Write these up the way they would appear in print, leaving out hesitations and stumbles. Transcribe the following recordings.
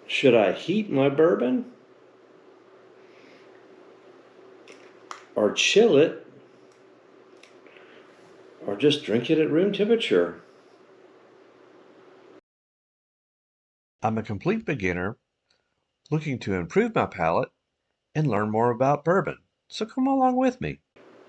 Should I heat my bourbon or chill it or just drink it at room temperature? I'm a complete beginner looking to improve my palate and learn more about bourbon, so come along with me.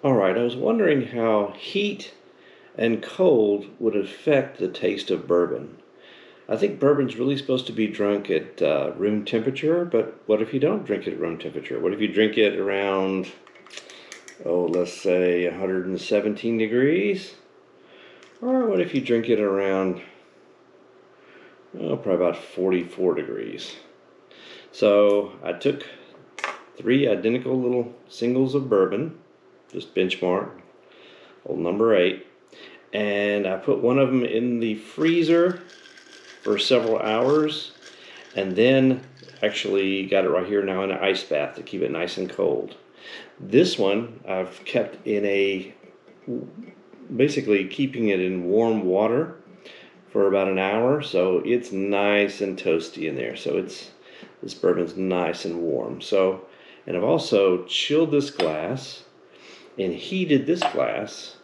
Alright, I was wondering how heat and cold would affect the taste of bourbon. I think bourbon's really supposed to be drunk at room temperature, but what if you don't drink it at room temperature? What if you drink it around, let's say 117 degrees? Or what if you drink it around, probably about 44 degrees? So I took 3 identical little singles of bourbon, just benchmark, old number 8, and I put one of them in the freezer for several hours, and then actually got it right here now in an ice bath to keep it nice and cold. This one I've kept in basically keeping it in warm water for about an hour, so it's nice and toasty in there. So this bourbon's nice and warm. So, and I've also chilled this glass and heated this glass,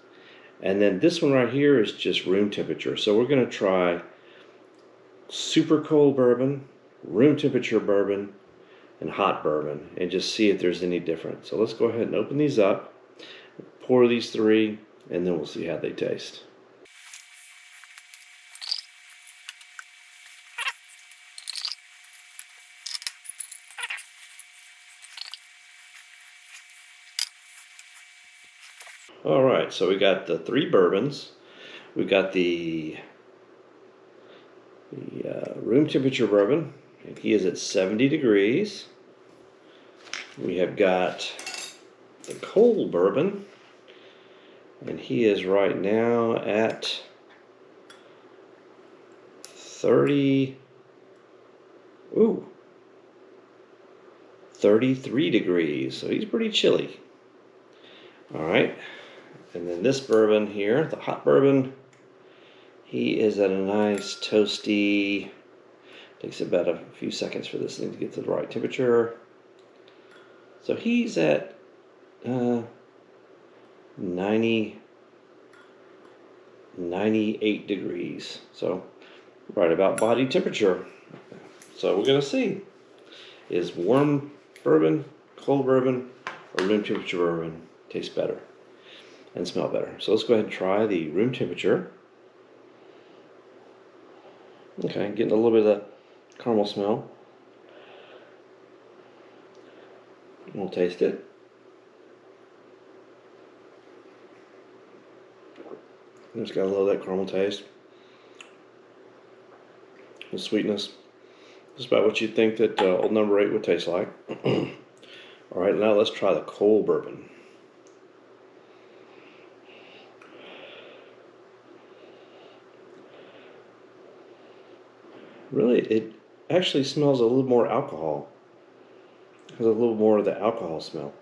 and then this one right here is just room temperature. So we're going to try super cold bourbon, room temperature bourbon, and hot bourbon, and just see if there's any difference. So let's go ahead and open these up, pour these 3, and then we'll see how they taste. Alright, so we got the 3 bourbons. We got the room temperature bourbon, and he is at 70 degrees. We have got the cold bourbon, and he is right now at 33 degrees, so he's pretty chilly. Alright, and then this bourbon here, the hot bourbon, he is at a nice toasty, takes about a few seconds for this thing to get to the right temperature. So he's at 98 degrees. So right about body temperature. So we're going to see, is warm bourbon, cold bourbon, or room temperature bourbon taste better and smell better? So let's go ahead and try the room temperature. Okay, getting a little bit of that caramel smell. We'll taste it. It's got a little of that caramel taste. The sweetness. Just about what you'd think that old number 8 would taste like. Alright, now let's try the cold bourbon. Really, it actually smells a little more alcohol. It has a little more of the alcohol smell.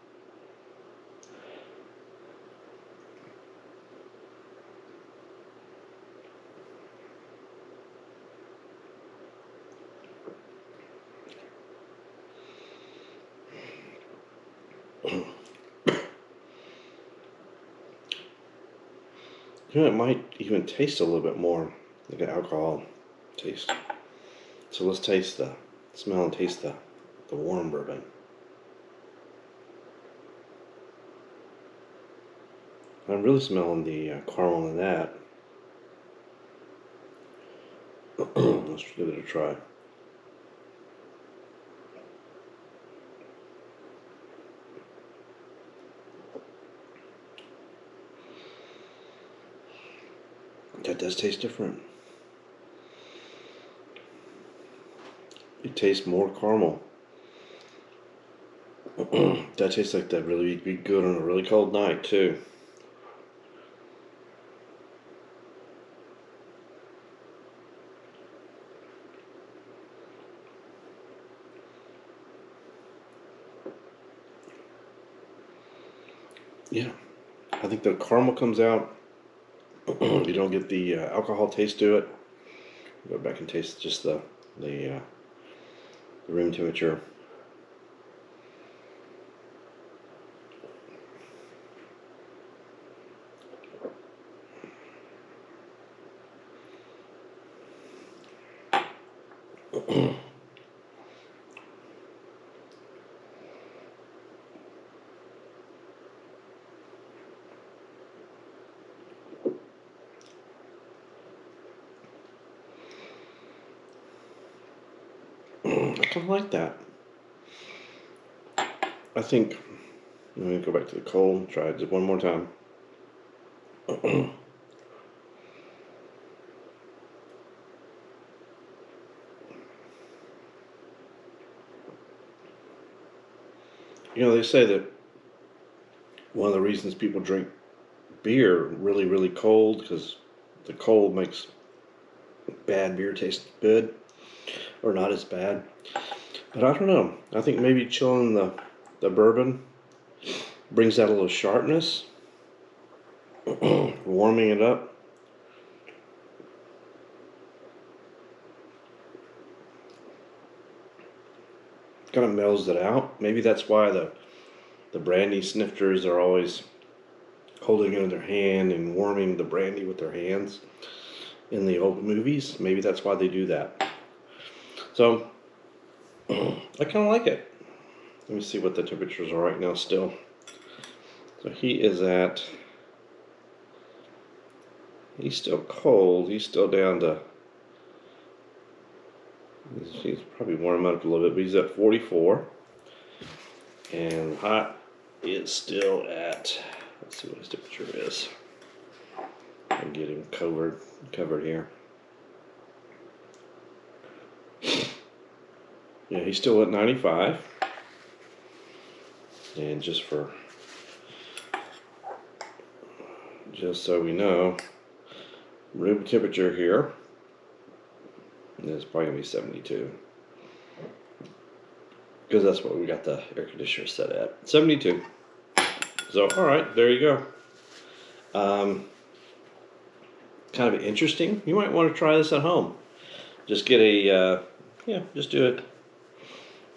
It might even taste a little bit more like an alcohol taste. So let's taste smell and taste the warm bourbon. I'm really smelling the caramel in that. Let's give it a try. That does taste different. It tastes more caramel. That tastes like that really be good on a really cold night too. Yeah, I think the caramel comes out. You don't get the alcohol taste to it. Go back and taste just the room temperature. I kind of like that. I think I'm going to go back to the cold, try it just one more time. You know, they say that one of the reasons people drink beer really, really cold, because the cold makes bad beer taste good, or not as bad. But I don't know. I think maybe chilling the bourbon brings out a little sharpness, warming it up. Kind of mellows it out. Maybe that's why the brandy snifters are always holding it in their hand and warming the brandy with their hands in the old movies. Maybe that's why they do that. So I kind of like it. Let me see what the temperatures are right now still. So he's still cold. He's still down to, he's probably warming up a little bit, but he's at 44. And hot is still at, let's see what his temperature is. And get him covered here. Yeah, he's still at 95. And just so we know, room temperature here is probably gonna be 72. Because that's what we got the air conditioner set at, 72. So, all right, there you go. Kind of interesting. You might want to try this at home. Just get just do it.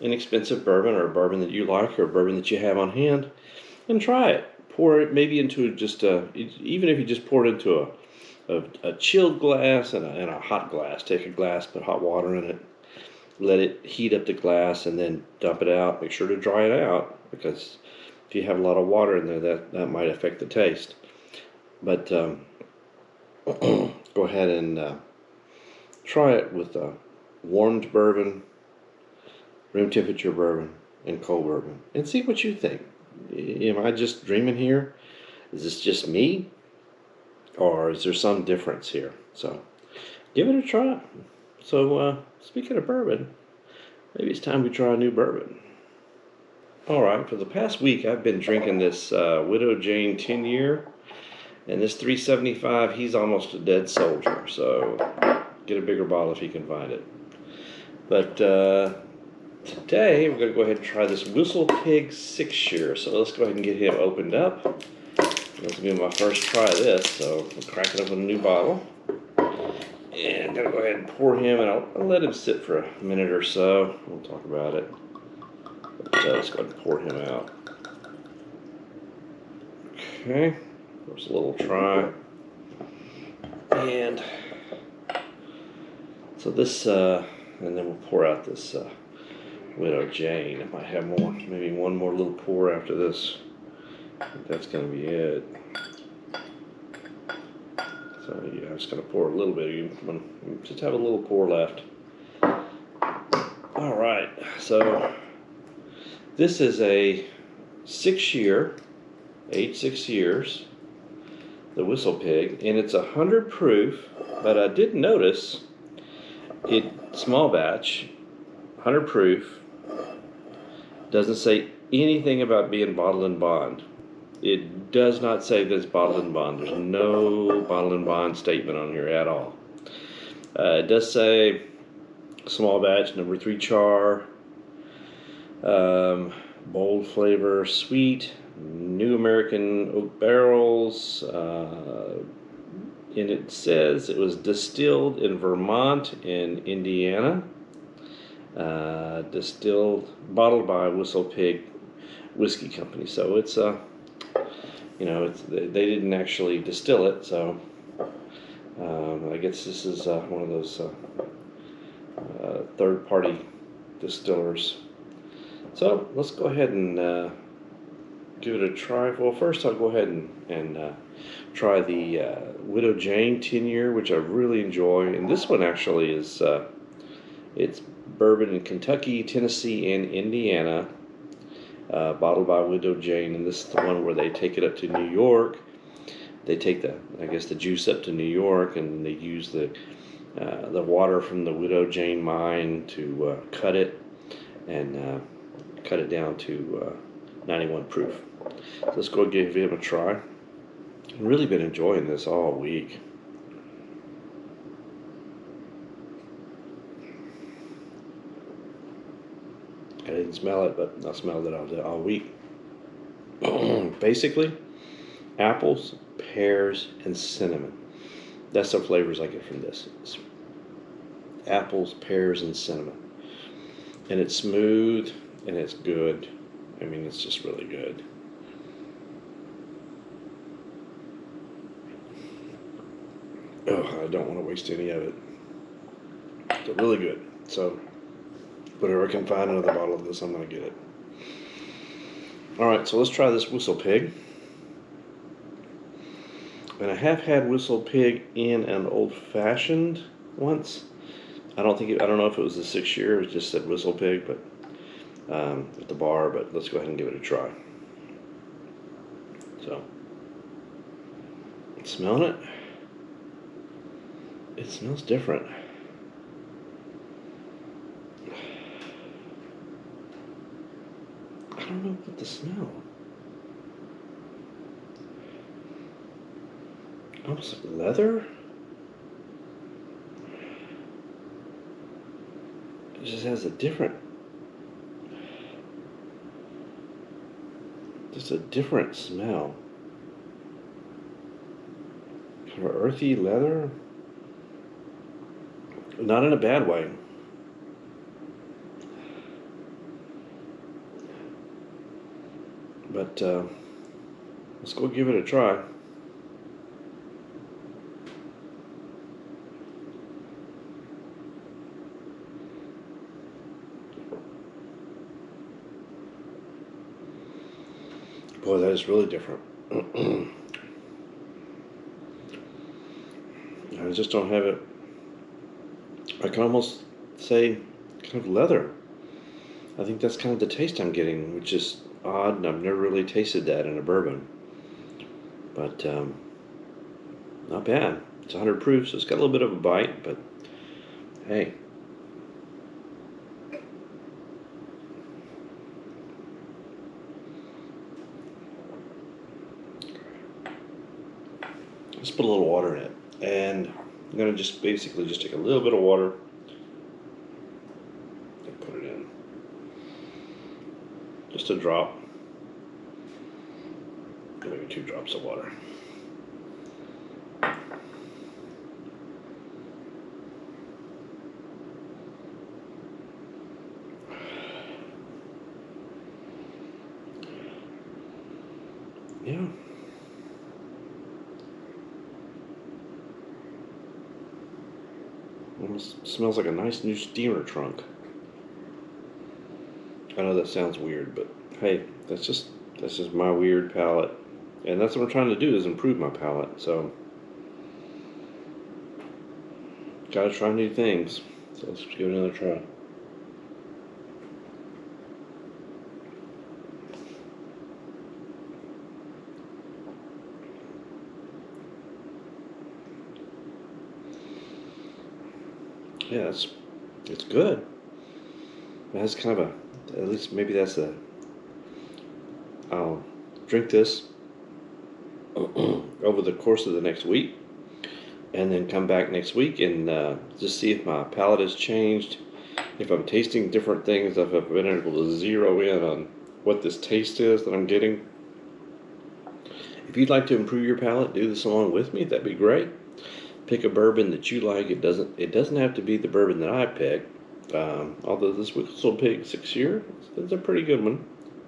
Inexpensive bourbon, or a bourbon that you like, or a bourbon that you have on hand, and try it. Pour it maybe into even if you just pour it into a chilled glass and a hot glass. Take a glass, put hot water in it, let it heat up the glass, and then dump it out. Make sure to dry it out, because if you have a lot of water in there, that might affect the taste. But go ahead and try it with warmed bourbon, room temperature bourbon, and cold bourbon, and see what you think. Am I just dreaming here? Is this just me? Or is there some difference here? So give it a try. So speaking of bourbon, maybe it's time we try a new bourbon. Alright, for the past week I've been drinking this Widow Jane 10-year, and this 375, he's almost a dead soldier, so get a bigger bottle if you can find it. But today we're going to go ahead and try this Whistlepig 6-year, so let's go ahead and get him opened up. This will be my first try of this, so I'm cracking open a new bottle. And I'm going to go ahead and pour him, and I'll let him sit for a minute or so. We'll talk about it. But let's go ahead and pour him out. Okay, there's a little try. And so this, and then we'll pour out this Widow Jane. I might have more, maybe one more little pour after this. I think that's going to be it. So yeah, I'm just going to pour a little bit. You just have a little pour left. All right, so this is a 6-year, aged 6 years, the Whistlepig, and it's 100 proof. But I did notice it, small batch, 100 proof. Doesn't say anything about being bottled and bond. It does not say that it's bottled and bond. There's no bottled and bond statement on here at all. It does say small batch, number 3 char, bold flavor, sweet, New American oak barrels, and it says it was distilled in Vermont and Indiana. bottled by Whistlepig Whiskey Company. So it's they didn't actually distill it. So I guess this is one of those third-party distillers. So let's go ahead and give it a try. Well, first I'll go ahead and try the Widow Jane 10-year, which I really enjoy. And this one actually is it's bourbon in Kentucky, Tennessee, and Indiana, bottled by Widow Jane. And this is the one where they take it up to New York. They take the juice up to New York, and they use the water from the Widow Jane mine to cut it and cut it down to 91 proof. So let's go give him a try. I've really been enjoying this all week. I didn't smell it, but I smelled it all week. Basically, apples, pears, and cinnamon. That's the flavors I get from this. It's apples, pears, and cinnamon. And it's smooth, and it's good. I mean, it's just really good. Oh, I don't want to waste any of it. It's really good. So, whatever I can find another bottle of this, I'm going to get it. Alright, so let's try this Whistlepig. And I have had Whistlepig in an old-fashioned once. I don't know if it was the 6-year, it just said Whistlepig, but at the bar, but let's go ahead and give it a try. So, smelling it. It smells different. I don't know what the smell. Almost like leather. It just has a different smell. Kind of earthy leather. Not in a bad way. But let's go give it a try. Boy, that is really different. I just don't have it. I can almost say kind of leather. I think that's kind of the taste I'm getting, which is odd, and I've never really tasted that in a bourbon. But not bad. It's 100 proof, so it's got a little bit of a bite, but hey. Let's put a little water in it, and I'm going to just basically just take a little bit of water and put it in. Just a drop, maybe 2 drops of water. Yeah. Almost smells like a nice new steamer trunk. I know that sounds weird, but hey, that's just my weird palate, and that's what I'm trying to do, is improve my palate. So, gotta try new things. So let's give it another try. Yeah, it's good. It has kind of at least maybe that's I'll drink this over the course of the next week, and then come back next week and just see if my palate has changed, if I'm tasting different things, if I've been able to zero in on what this taste is that I'm getting. If you'd like to improve your palate, do this along with me. That'd be great. Pick a bourbon that you like. It doesn't have to be the bourbon that I pick. Although this Whistlepig 6-year is a pretty good one,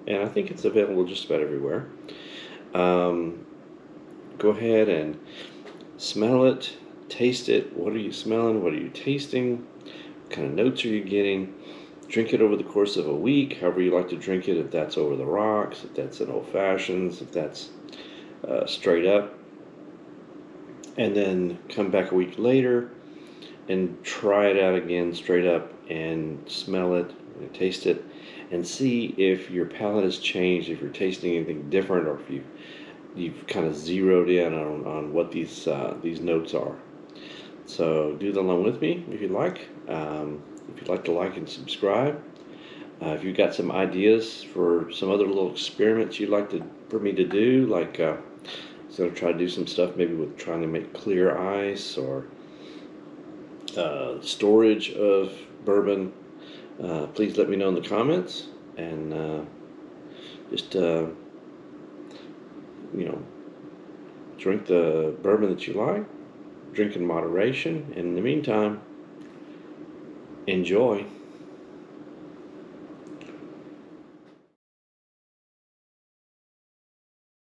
and I think it's available just about everywhere. Go ahead and smell it, taste it. What are you smelling? What are you tasting? What kind of notes are you getting? Drink it over the course of a week, however you like to drink it, if that's over the rocks, if that's in old fashions, if that's straight up. And then come back a week later and try it out again straight up and smell it and taste it and see if your palate has changed, if you're tasting anything different, or if you've kind of zeroed in on what these notes are. So do that along with me if you'd like. If you'd like to like and subscribe. If you've got some ideas for some other little experiments you'd like for me to do, like I was going to try to do some stuff maybe with trying to make clear ice or storage of bourbon, please let me know in the comments, and just drink the bourbon that you like, drink in moderation, and in the meantime, enjoy.